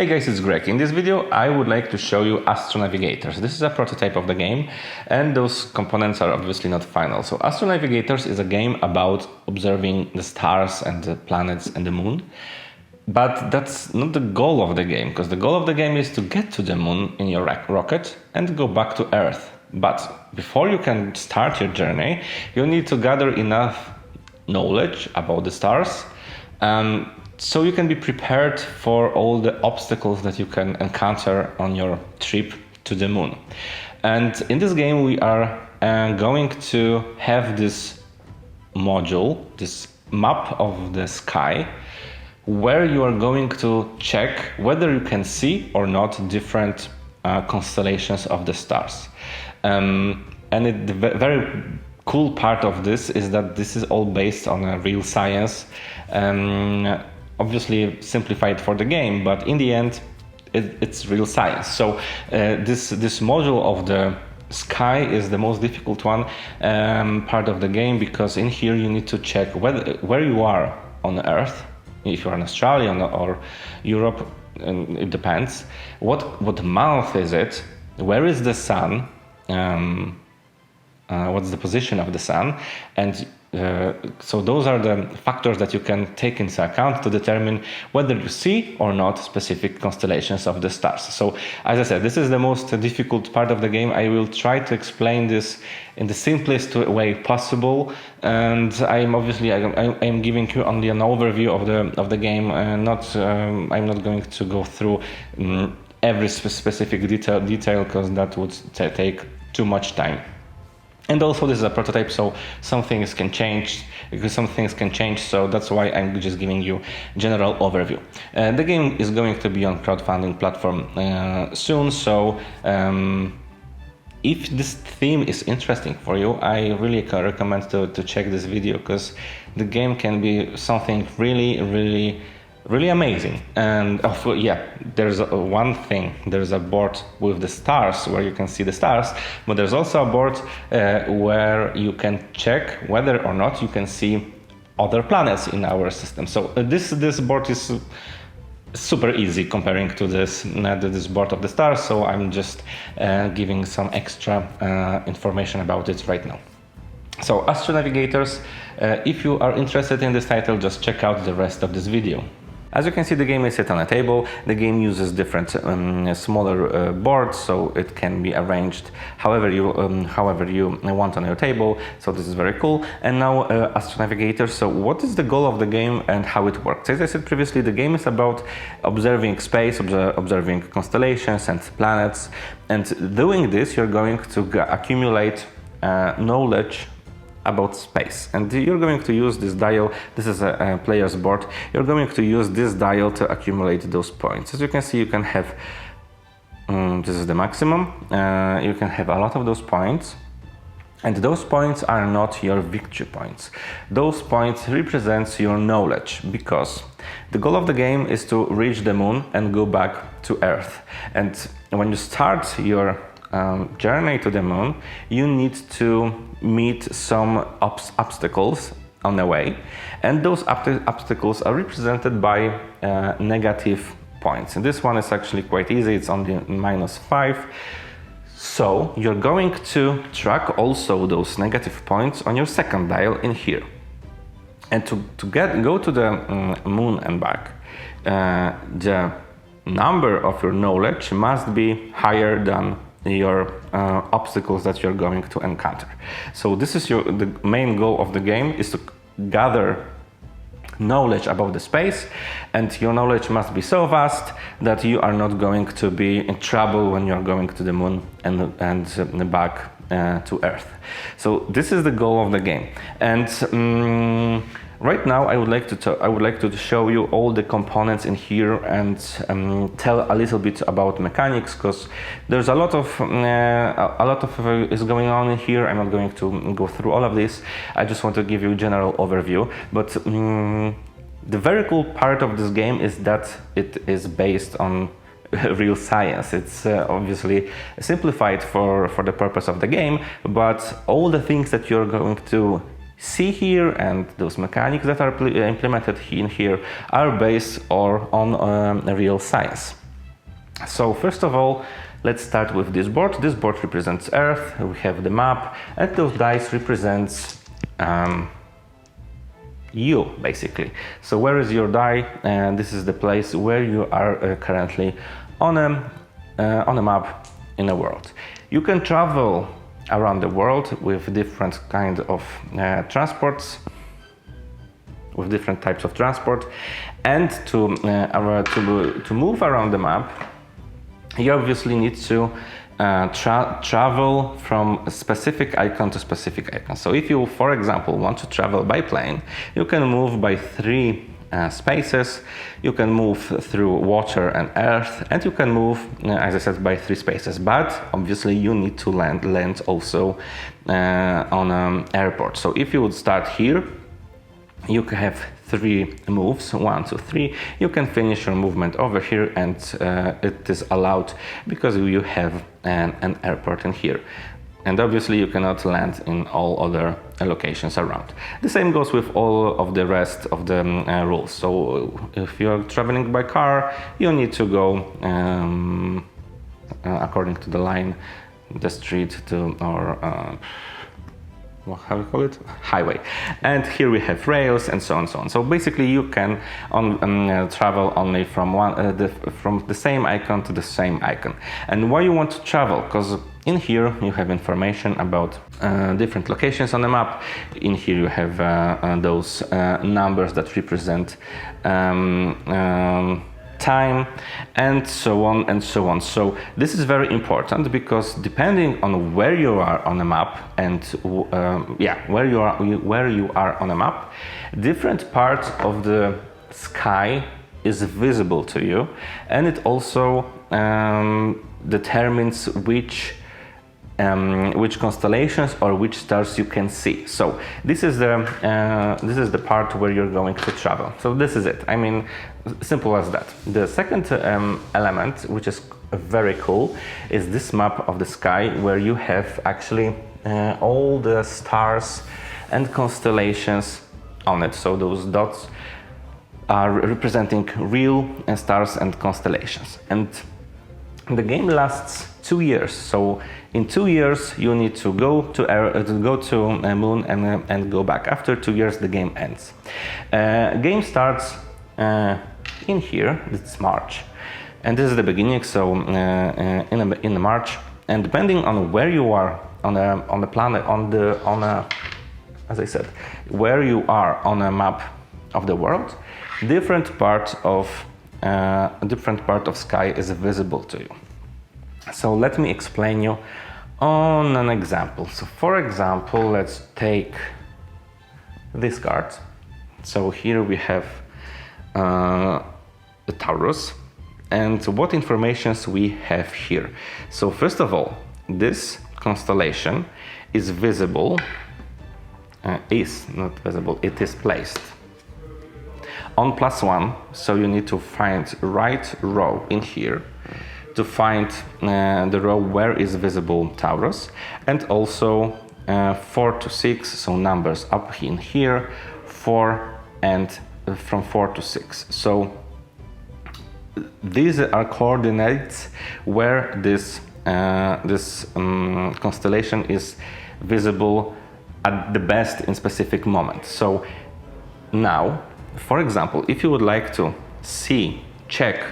Hey guys, it's Greg. In this video I would like to show you AstroNavigators. This is a prototype of the game and those components are obviously not final. So AstroNavigators is a game about observing the stars and the planets and the moon. But that's not the goal of the game, because the goal of the game is to get to the moon in your rocket and go back to Earth. But before you can start your journey, you need to gather enough knowledge about the stars so you can be prepared for all the obstacles that you can encounter on your trip to the moon. And in this game we are going to have this module, this map of the sky, where you are going to check whether you can see or not different constellations of the stars. And the very cool part of this is that this is all based on a real science, obviously simplified for the game, but in the end it's real science. So this module of the sky is the most difficult one part of the game, because in here you need to check where you are on Earth, if you're in Australia or Europe, it depends. What month is it? Where is the sun? What's the position of the sun? And so those are the factors that you can take into account to determine whether you see or not specific constellations of the stars. So as I said, this is the most difficult part of the game. I will try to explain this in the simplest way possible, and I'm giving you only an overview of the game, and I'm not going to go through every specific detail because that would take too much time. And also this is a prototype, so some things can change, so that's why I'm just giving you general overview. The game is going to be on crowdfunding platform soon, so if this theme is interesting for you, I really recommend to check this video, because the game can be something really amazing. And there's one thing, there's a board with the stars where you can see the stars, but there's also a board where you can check whether or not you can see other planets in our system. So this board is super easy comparing to this board of the stars, so I'm just giving some extra information about it right now. So AstroNavigators, if you are interested in this title, just check out the rest of this video. As you can see, the game is set on a table. The game uses different smaller boards, so it can be arranged however you want on your table. So this is very cool. And now AstroNavigator. So what is the goal of the game and how it works? As I said previously, the game is about observing space, observing constellations and planets. And doing this, you're going to accumulate knowledge about space, and you're going to use this dial. This is a player's board. You're going to use this dial to accumulate those points. As you can see, you can have this is the maximum. You can have a lot of those points, and those points are not your victory points. Those points represent your knowledge, because the goal of the game is to reach the moon and go back to Earth. And when you start your journey to the moon, you need to meet some obstacles on the way, and those obstacles are represented by negative points. And this one is actually quite easy, it's only -5. So you're going to track also those negative points on your second dial in here. And to go to the moon and back, the number of your knowledge must be higher than your obstacles that you're going to encounter. So this is the main goal of the game, is to gather knowledge about the space, and your knowledge must be so vast that you are not going to be in trouble when you're going to the moon and back to Earth. So this is the goal of the game. And right now I would like to show you all the components in here and tell a little bit about mechanics, because there's a lot of is going on in here. I'm not going to go through all of this. I just want to give you a general overview. But the very cool part of this game is that it is based on real science. It's obviously simplified for the purpose of the game, but all the things that you're going to see here and those mechanics that are implemented in here are based on real science. So first of all, let's start with this board. This board represents Earth. We have the map, and those dice represents you, basically. So where is your die? And this is the place where you are currently on a map in a world. You can travel around the world with different kind of transports, with different types of transport, and to move around the map, you obviously need to travel from a specific icon to specific icon. So if you, for example, want to travel by plane, you can move by 3 spaces, you can move through water and earth, and you can move, as I said, by 3 spaces. But obviously you need to land also on an airport. So if you would start here, you have 3 moves, 1, 2, 3. You can finish your movement over here, and it is allowed because you have an airport in here. And obviously you cannot land in all other locations around. The same goes with all of the rest of the rules. So if you're traveling by car, you need to go according to the line, the street, or how do you call it? Highway. And here we have rails and so on and so on. So basically you can travel only from from the same icon to the same icon. And why you want to travel? Because in here you have information about different locations on the map. In here you have those numbers that represent time, and so on and so on. So this is very important because depending on where you are on the map and where you are on the map, different parts of the sky is visible to you, and it also determines which constellations or which stars you can see. So this is the part where you're going to travel. So this is it. I mean, simple as that. The second element, which is very cool, is this map of the sky where you have actually all the stars and constellations on it. So those dots are representing real stars and constellations. And the game lasts 2 years. So in 2 years you need to go to a moon and go back. After 2 years the game ends. Game starts in here. It's March, and this is the beginning. So in March, and depending on where you are on the planet, as I said, where you are on a map of the world, different part of sky is visible to you. So let me explain you on an example. So for example, let's take this card. So here we have the Taurus, and what informations we have here. So first of all, this constellation is visible, is not visible, it is placed on +1, so you need to find right row in here to find the row where is visible Taurus, and also 4 to 6, so numbers up in here, 4 and from 4 to 6. So these are coordinates where this constellation is visible at the best in specific moment. So now, for example, if you would like to check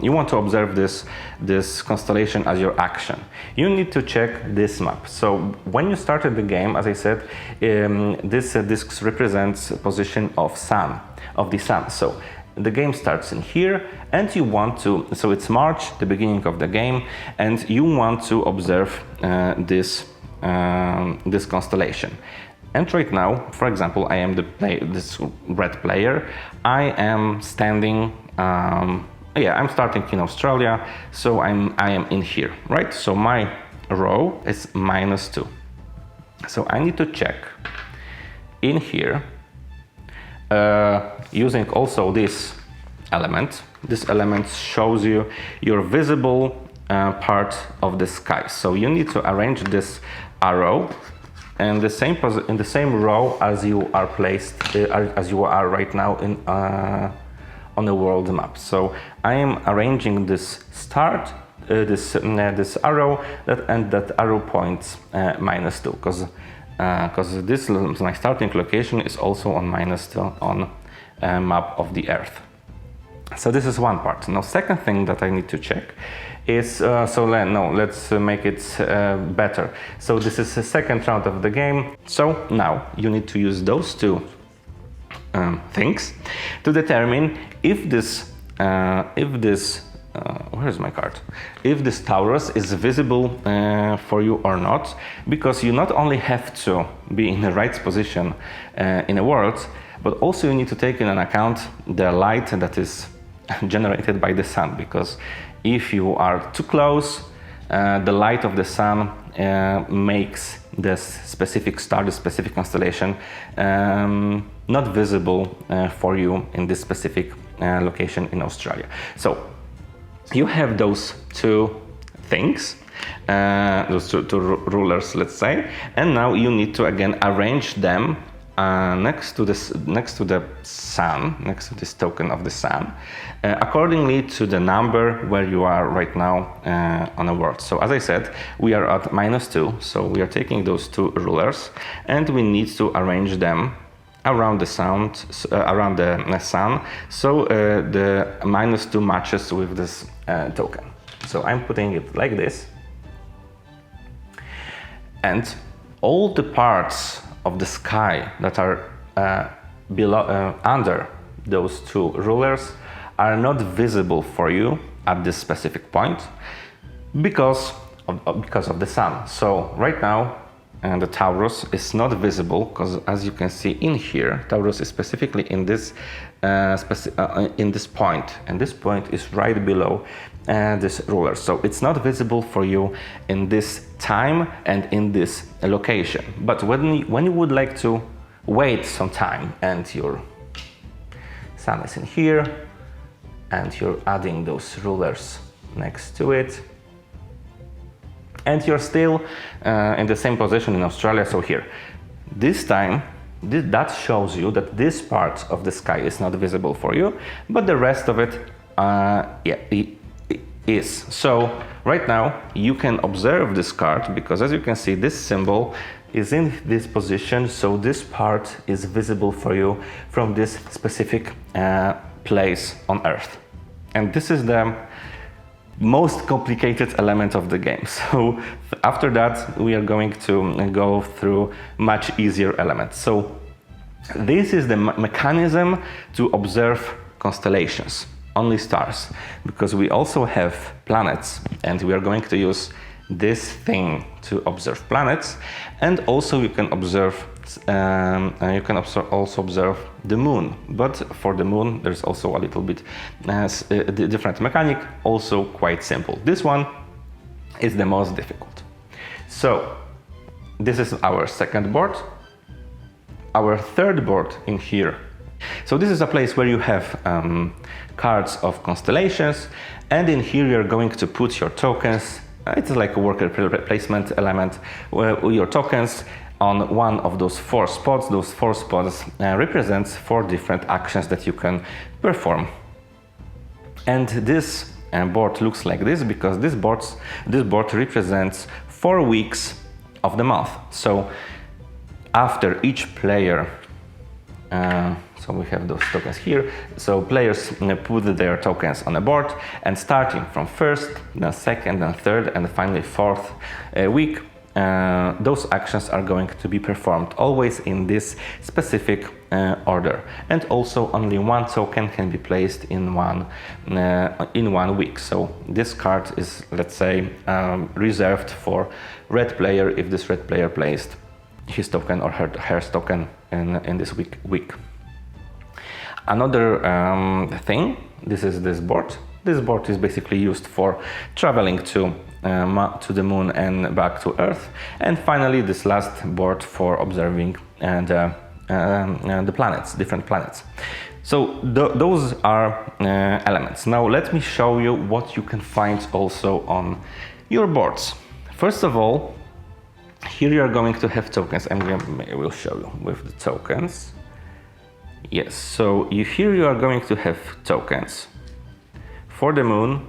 you want to observe this constellation as your action, you need to check this map. So when you started the game, as I said, this disc represents position of the sun. So the game starts in here, and you want to, so it's March, the beginning of the game, and you want to observe this constellation. And right now, for example, I am this red player. I am standing. I'm starting in Australia, so I am in here, right? So my row is -2. So I need to check in here using also this element. This element shows you your visible part of the sky. So you need to arrange this arrow in the same row as you are placed, as you are right now on a world map. So I am arranging this start, this arrow, and that arrow points -2, because this my starting location is also on -2 on a map of the Earth. So this is one part. Now, second thing that I need to check is, let's make it better. So this is the second round of the game. So now you need to use those two things to determine if this, where's my card? If this Taurus is visible for you or not, because you not only have to be in the right position in a world, but also you need to take in account the light that is generated by the sun, because if you are too close, the light of the sun makes this specific star, this specific constellation, not visible for you in this specific location in Australia. So you have those two things, those two rulers, let's say, and now you need to again arrange them next to the sun, next to this token of the sun, accordingly to the number where you are right now on a world. So as I said, we are at -2, so we are taking those two rulers and we need to arrange them around the sun, so the -2 matches with this token. So I'm putting it like this, and all the parts of the sky that are under those two rulers are not visible for you at this specific point because of the sun. So right now the Taurus is not visible because, as you can see in here, Taurus is specifically in this point, and this point is right below this ruler. So it's not visible for you in this time and in this location. But when you would like to wait some time and your sun is in here and you're adding those rulers next to it, and you're still in the same position in Australia, so here, this time, that shows you that this part of the sky is not visible for you, but the rest of it, it is. So right now you can observe this card, because as you can see, this symbol is in this position, so this part is visible for you from this specific place on Earth. And this is the most complicated element of the game. So after that, we are going to go through much easier elements. So this is the mechanism to observe constellations, only stars, because we also have planets, and we are going to use this thing to observe planets. And also you can observe also observe the moon, but for the moon there's also a little bit different mechanic, also quite simple. This one is the most difficult. So this is our second board. Our third board in here. So this is a place where you have cards of constellations, and in here you're going to put your tokens. It's like a worker placement element, your tokens on one of those 4 spots. Those 4 spots represents 4 different actions that you can perform. And this board looks like this because this board represents 4 weeks of the month. So after each player, so we have those tokens here. So players put their tokens on a board, and starting from first, then second, then third, and finally fourth week, those actions are going to be performed always in this specific order. And also only 1 token can be placed in one week. So this card is, let's say, reserved for red player if this red player placed his token or her token in this week. Another thing, this is this board. This board is basically used for traveling to the moon and back to Earth. And finally, this last board for observing the planets, different planets. So those are elements. Now let me show you what you can find also on your boards. First of all, here you are going to have tokens, and I will show you with the tokens. Yes, so here you are going to have tokens for the moon,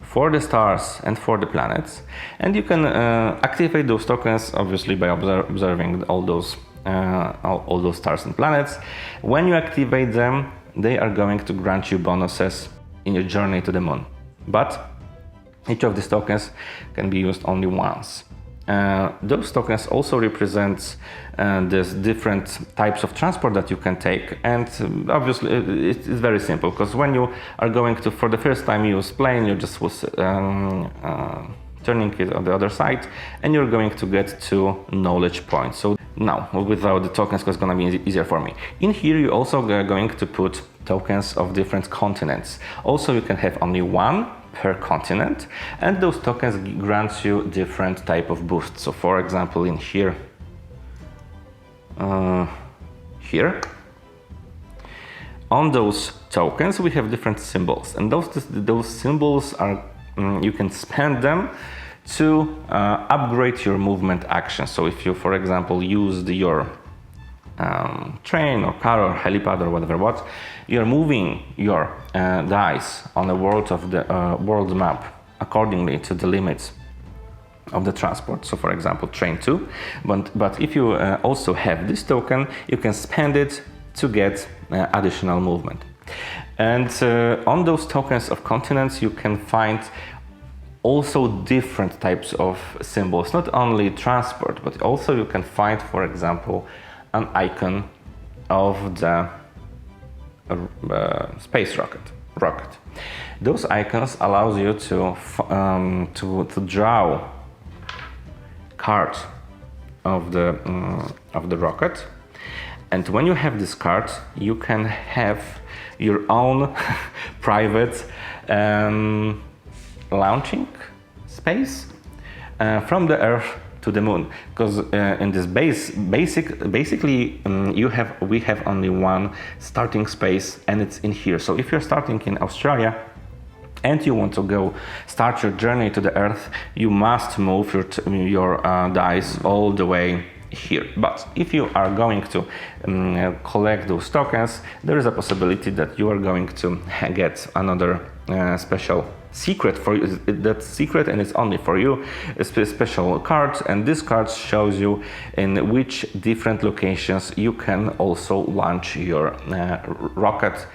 for the stars and for the planets, and you can activate those tokens obviously by observing all those stars and planets. When you activate them, they are going to grant you bonuses in your journey to the moon, but each of these tokens can be used only once. Those tokens also represent these different types of transport that you can take, and obviously it's very simple, because when you are going to, for the first time, use plane, you just was turning it on the other side, and you're going to get to knowledge points. So now, without the tokens, it's going to be easier for me. In here, you also are going to put tokens of different continents. Also, you can have only one per continent, and those tokens grant you different type of boosts. So for example, in here on those tokens we have different symbols, and those symbols are you can spend them to upgrade your movement action. So if you, for example, use your train or car or helipad or whatever, you're moving your dice on the world map accordingly to the limits of the transport. So for example, train 2, but if you also have this token, you can spend it to get additional movement. And on those tokens of continents, you can find also different types of symbols, not only transport, but also you can find, for example, an icon of the space rocket. Those icons allows you to draw card of the rocket, and when you have this card, you can have your own private launching space from the Earth to the moon, because in this basically we have only one starting space, and it's in here. So if you're starting in Australia and you want to start your journey to the Earth, you must move your dice all the way here. But if you are going to collect those tokens, there is a possibility that you are going to get another special secret for you. That's secret, and it's only for you, a special card, and this card shows you in which different locations you can also launch your rocket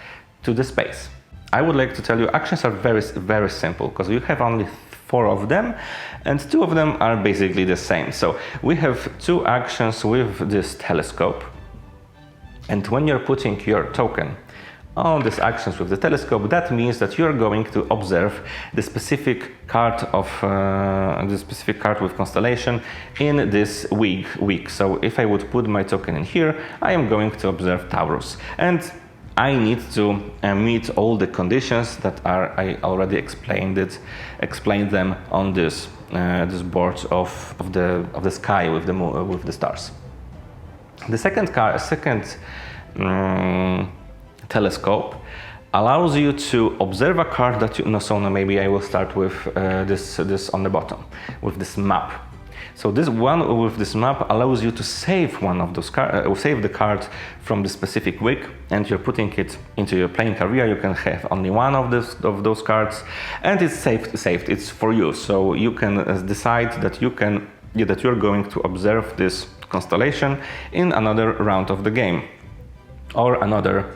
to the space. I would like to tell you, actions are very simple, because you have only 4 of them, and 2 of them are basically the same. So we have 2 actions with this telescope, and when you're putting your token on these actions with the telescope, that means that you're going to observe the specific card with constellation in this week. So if I would put my token in here, I am going to observe Taurus, and I need to meet all the conditions that I already explained them on this board of the sky with the moon, with the stars. The second telescope allows you to observe a card that you know. So now maybe I will start with this on the bottom, with this map. So this one with this map allows you to save one of those save the card from the specific week, and you're putting it into your playing career. You can have only one of those cards, and it's saved. It's for you. So you can decide that you're going to observe this constellation in another round of the game, or another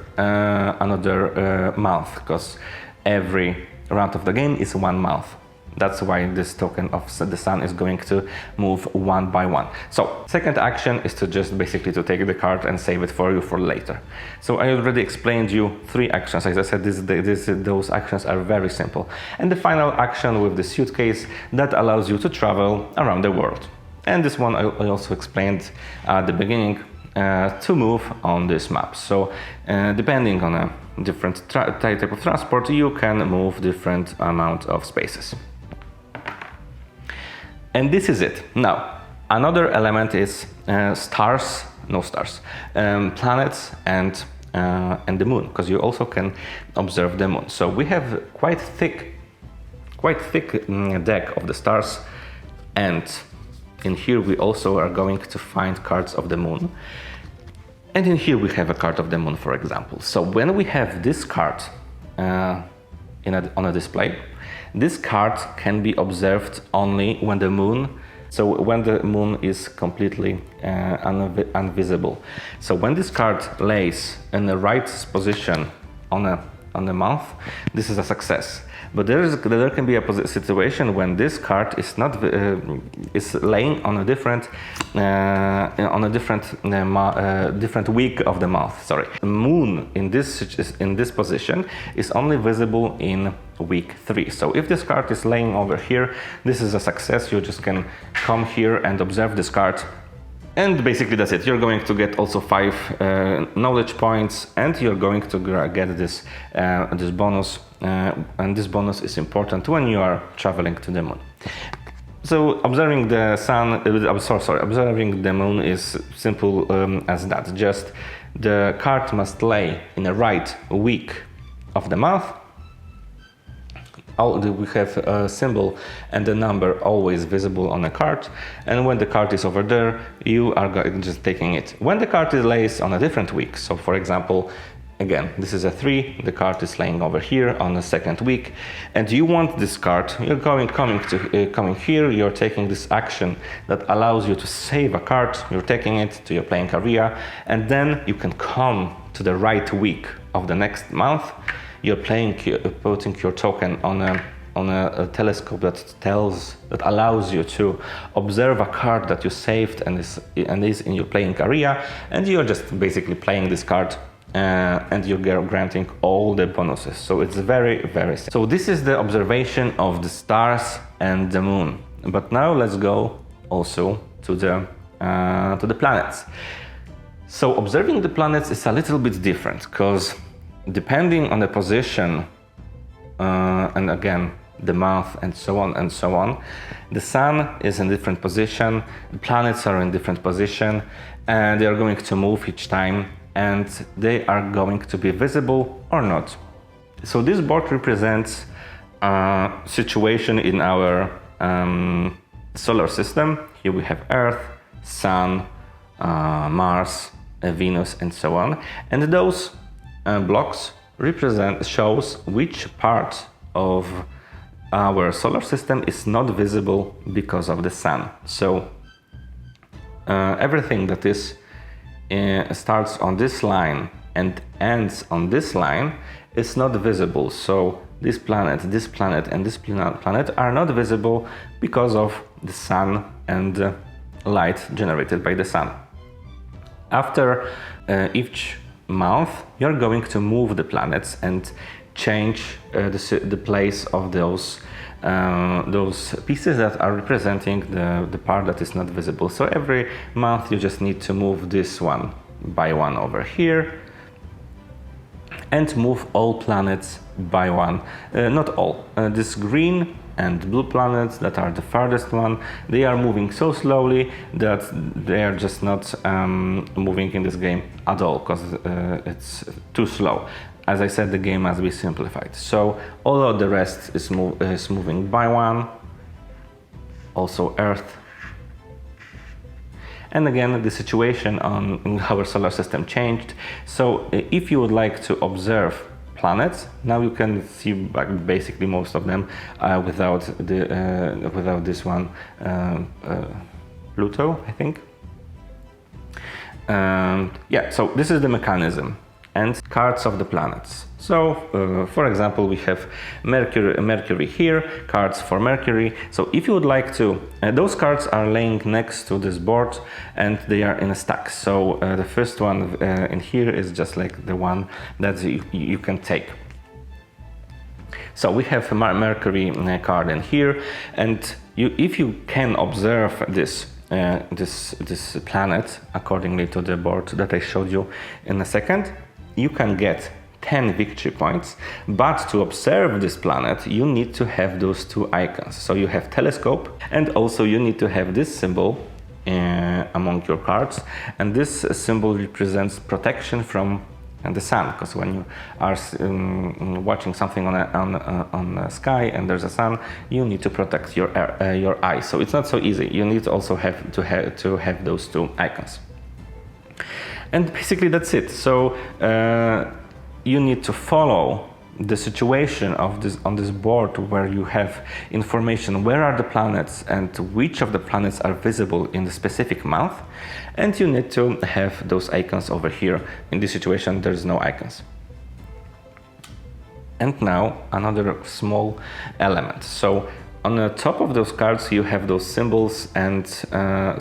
month, because every round of the game is 1 month. That's why this token of the sun is going to move one by one. So second action is to just basically to take the card and save it for you for later. So I already explained you 3 actions. As I said, those actions are very simple. And the final action with the suitcase that allows you to travel around the world. And this one I also explained at the beginning, to move on this map. So depending on a different type of transport, you can move different amount of spaces. And this is it. Now, another element is planets and the moon, because you also can observe the moon. So we have quite thick deck of the stars, and in here we also are going to find cards of the moon. And in here we have a card of the moon, for example. So when we have this card on a display, this card can be observed only when the moon is completely invisible. So when this card lays in the right position on the month, this is a success. But there can be a situation when this card is not is laying on a different different week of the month. Sorry, the moon in this position is only visible in week 3. So if this card is laying over here, this is a success. You just can come here and observe this card. And basically that's it. You're going to get also 5 knowledge points, and you're going to get this bonus. And this bonus is important when you are traveling to the moon. So observing the sun, observing the moon is simple as that. Just the card must lay in the right week of the month. We have a symbol and the number always visible on the card, and when the card is over there, you are just taking it. When the card is lays on a different week, so for example, again, this is a 3, the card is laying over here on the second week, and you want this card, you're coming here, you're taking this action that allows you to save a card, you're taking it to your playing area, and then you can come to the right week of the next month. You're putting your token on a telescope that allows you to observe a card that you saved and is in your playing area, and you're just basically playing this card and you're granting all the bonuses. So it's very, very simple. So this is the observation of the stars and the moon. But now let's go also to the planets. So observing the planets is a little bit different, because depending on the position and again the month and so on, the sun is in different position, the planets are in different position, and they are going to move each time, and they are going to be visible or not. So this board represents a situation in our solar system. Here we have Earth, Sun, Mars, Venus, and so on, and those blocks shows which part of our solar system is not visible because of the sun. So everything that is starts on this line and ends on this line is not visible. So this planet, and this planet are not visible because of the sun and light generated by the sun. After each month, you're going to move the planets and change the place of those pieces that are representing the part that is not visible. So every month you just need to move this one by one over here and move all planets by one. Not all. This green and blue planets that are the farthest one, they are moving so slowly that they are just not moving in this game at all, because it's too slow. As I said, the game must be simplified. So all of the rest is moving by one. Also Earth. And again, the situation in our solar system changed. So if you would like to observe planets, now you can see basically most of them without this one, Pluto, I think. Yeah, so this is the mechanism and cards of the planets. So, for example, we have Mercury here, cards for Mercury. So if you would like to, those cards are laying next to this board and they are in a stack. So the first one in here is just like the one that you can take. So we have a Mercury card in here, and if you can observe this planet accordingly to the board that I showed you in a second, you can get 10 victory points. But to observe this planet, you need to have those two icons. So you have telescope, and also you need to have this symbol among your cards, and this symbol represents protection from the sun, because when you are watching something on the sky and there's a sun, you need to protect your eyes. So it's not so easy. You need to also have those two icons. And basically that's it. So you need to follow the situation of this on this board where you have information where are the planets and which of the planets are visible in the specific month, and you need to have those icons over here. In this situation there's no icons. And now another small element. So on the top of those cards you have those symbols, and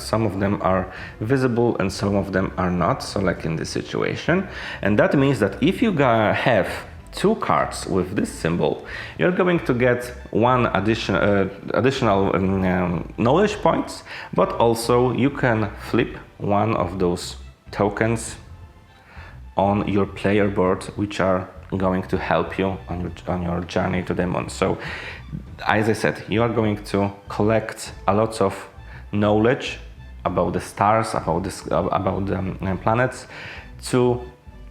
some of them are visible and some of them are not, so like in this situation. And that means that if you have two cards with this symbol, you're going to get one additional knowledge points, but also you can flip one of those tokens on your player board, which are going to help you on your journey to the moon. So as I said, you are going to collect a lot of knowledge about the stars, about the planets, to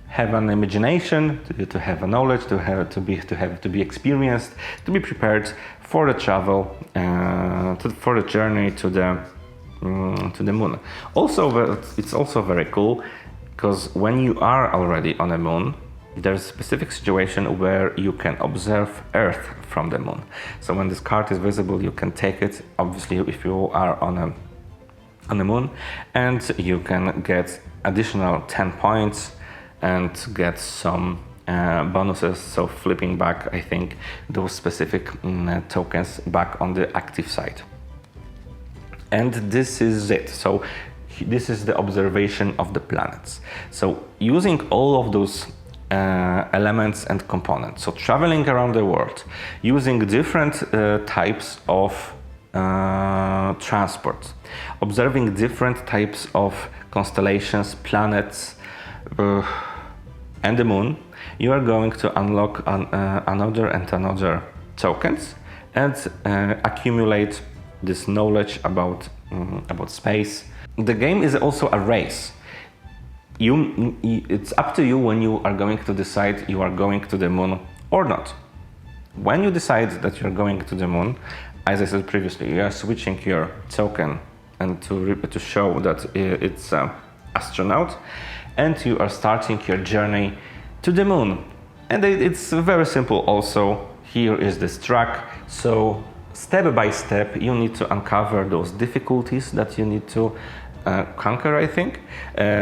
have an imagination, to have a knowledge, to be experienced, to be prepared for the travel, for the journey to the moon. Also, it's also very cool because when you are already on the moon, there's a specific situation where you can observe Earth from the moon. So when this card is visible, you can take it. Obviously, if you are on the moon, and you can get additional 10 points and get some bonuses, so flipping back, I think, those specific tokens back on the active side. And this is it. So this is the observation of the planets. So using all of those elements and components, so traveling around the world, using different types of transport, observing different types of constellations, planets, and the moon, you are going to unlock another tokens and accumulate this knowledge about space. The game is also a race. It's up to you when you are going to decide you are going to the moon or not. When you decide that you're going to the moon, as I said previously, you are switching your token and to show that it's astronaut, and you are starting your journey to the moon. And it's very simple also. Here is this track, so step by step you need to uncover those difficulties that you need to conquer, I think.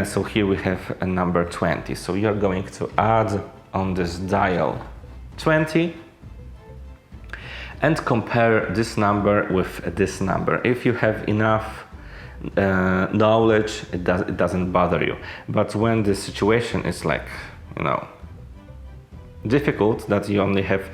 So here we have a number 20, so you're going to add on this dial 20 and compare this number with this number. If you have enough knowledge, it doesn't bother you. But when the situation is like, difficult, that you only have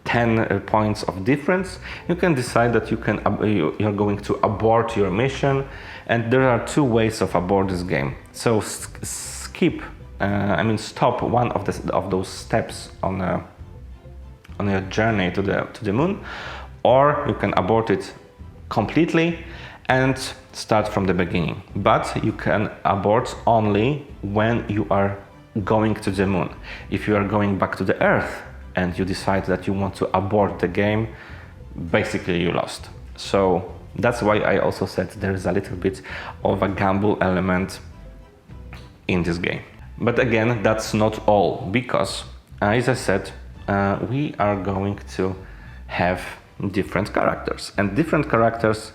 10 points of difference, you can decide that you're going to abort your mission. And there are two ways of abort this game. So stop one of those steps on your journey to the moon, or you can abort it completely and start from the beginning. But you can abort only when you are going to the moon. If you are going back to the Earth and you decide that you want to abort the game, basically you lost. So that's why I also said there is a little bit of a gamble element in this game. But again, that's not all, because as I said, we are going to have different characters, and different characters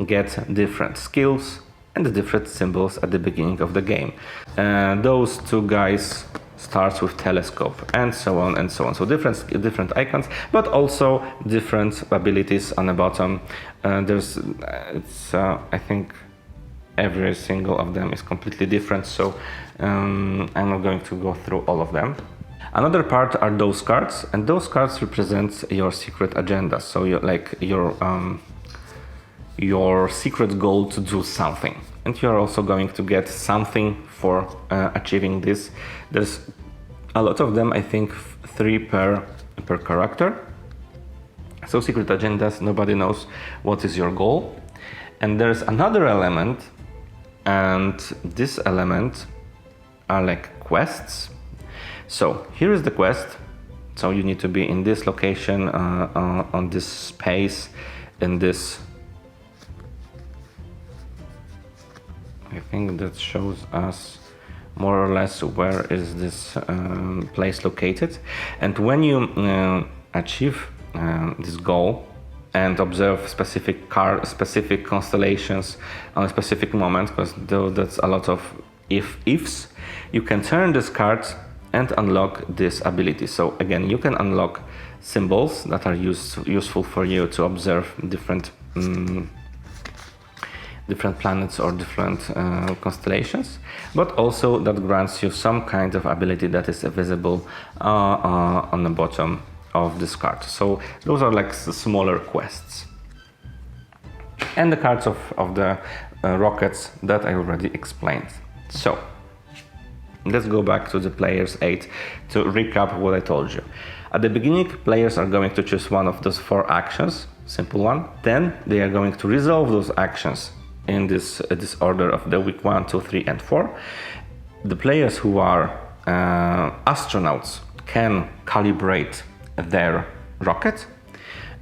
get different skills and different symbols at the beginning of the game. Those two guys starts with telescope, and so on and so on. So different icons, but also different abilities on the bottom. I think every single of them is completely different. So I'm not going to go through all of them. Another part are those cards, and those cards represent your secret agenda. So your secret goal to do something, and you are also going to get something for achieving this. There's a lot of them, I think 3 per character. So secret agendas, nobody knows what is your goal. And there's another element, and this element are like quests. So here is the quest. So you need to be in this location, on this space, in this, I think that shows us more or less where is this place located. And when you achieve this goal and observe specific constellations on a specific moment, because that's a lot of ifs, you can turn this card and unlock this ability. So again, you can unlock symbols that are useful for you to observe different planets or different constellations, but also that grants you some kind of ability that is visible on the bottom of this card. So those are like smaller quests. And the cards of the rockets that I already explained. So let's go back to the player's aid to recap what I told you. At the beginning, players are going to choose one of those 4 actions, simple one. Then they are going to resolve those actions in this order of the week 1, 2, 3, and 4. The players who are astronauts can calibrate their rocket,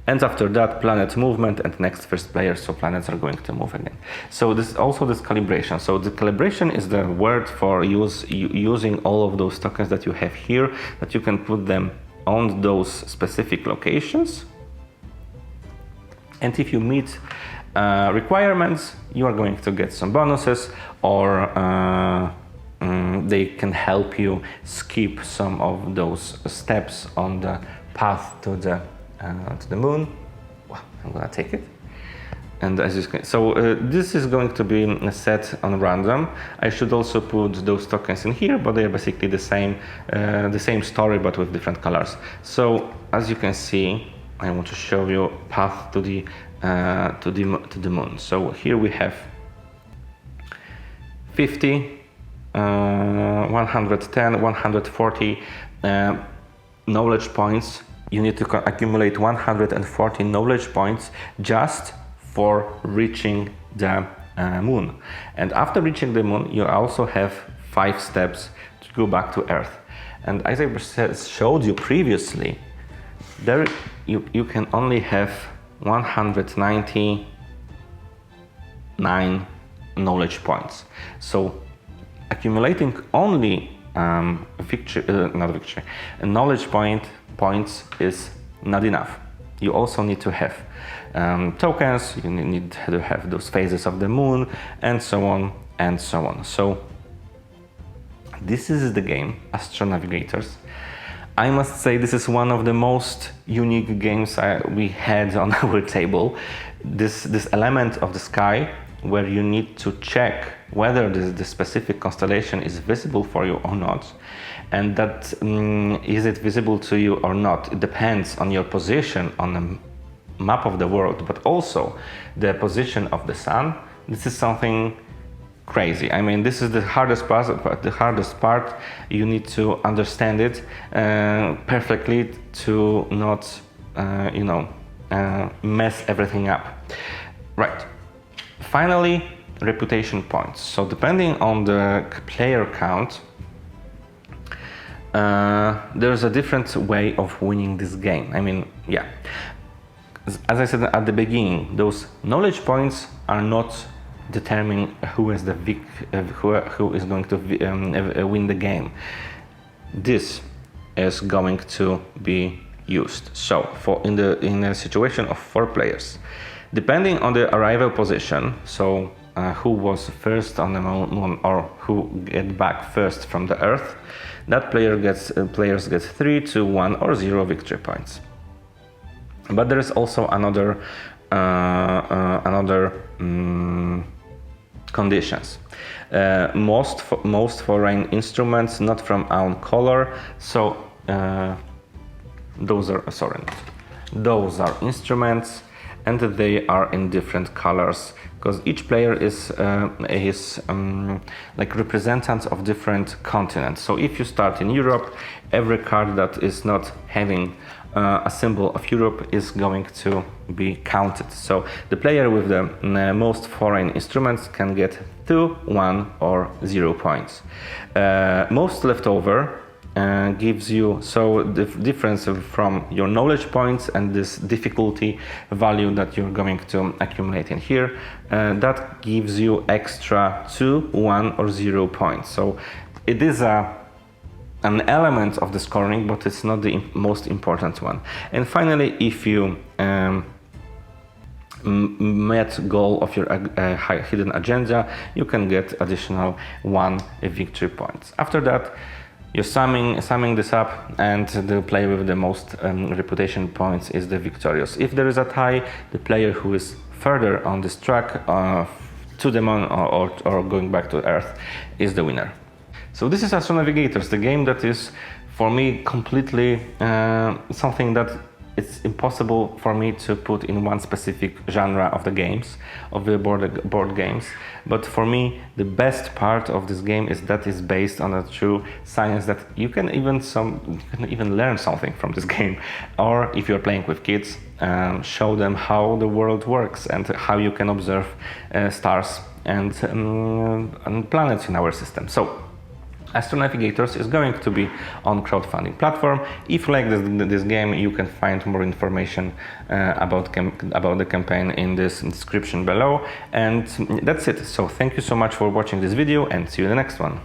and after that, planet movement and next first player, so planets are going to move again. So this calibration. So the calibration is the word for using all of those tokens that you have here, that you can put them on those specific locations. And if you meet requirements, you are going to get some bonuses, or they can help you skip some of those steps on the path to the moon. Well, I'm gonna take it. And as you can, so this is going to be set on random. I should also put those tokens in here, but they are basically the same story, but with different colors. So as you can see, I want to show you path to the moon. So here we have 50, 110, 140 knowledge points. You need to accumulate 140 knowledge points just for reaching the moon. And after reaching the moon, you also have 5 steps to go back to Earth. And as I showed you previously, there you can only have 199 knowledge points. So accumulating only knowledge points is not enough. You also need to have tokens, you need to have those phases of the moon, and so on and so on. So this is the game, AstroNavigators. I must say this is one of the most unique games we had on our table. This element of the sky, where you need to check whether the specific constellation is visible for you or not, and that is it visible to you or not, it depends on your position on the map of the world, but also the position of the sun. This is something crazy. I mean, this is the hardest part. You need to understand it perfectly to not mess everything up. Right. Finally, reputation points. So depending on the player count, there's a different way of winning this game. I mean, yeah. As I said at the beginning, those knowledge points are not determine who is who is going to win the game. This is going to be used. So in a situation of 4 players, depending on the arrival position, so who was first on the moon or who get back first from the Earth, that players get 3, 2, 1 or 0 victory points. But there is also another conditions. Most foreign instruments not from our color, so those are instruments, and they are in different colors, because each player is like representatives of different continents. So if you start in Europe, every card that is not having a symbol of Europe is going to be counted. So the player with the most foreign instruments can get 2, 1 or 0 points. Most leftover gives you, so the difference from your knowledge points and this difficulty value that you're going to accumulate in here, that gives you extra 2, 1 or 0 points. So it is an element of the scoring, but it's not the most important one. And finally, if you met goal of your hidden agenda, you can get additional 1 victory points. After that, you're summing this up, and the player with the most reputation points is the victorious. If there is a tie, the player who is further on this track to the moon or going back to Earth is the winner. So this is AstroNavigators, the game that is for me completely something that it's impossible for me to put in one specific genre of the games, of the board games. But for me, the best part of this game is that it's based on a true science, that you can even learn something from this game. Or if you're playing with kids, show them how the world works and how you can observe stars and planets in our system. So AstroNavigators is going to be on crowdfunding platform. If you like this game, you can find more information about the campaign in this description below. And that's it. So thank you so much for watching this video, and see you in the next one.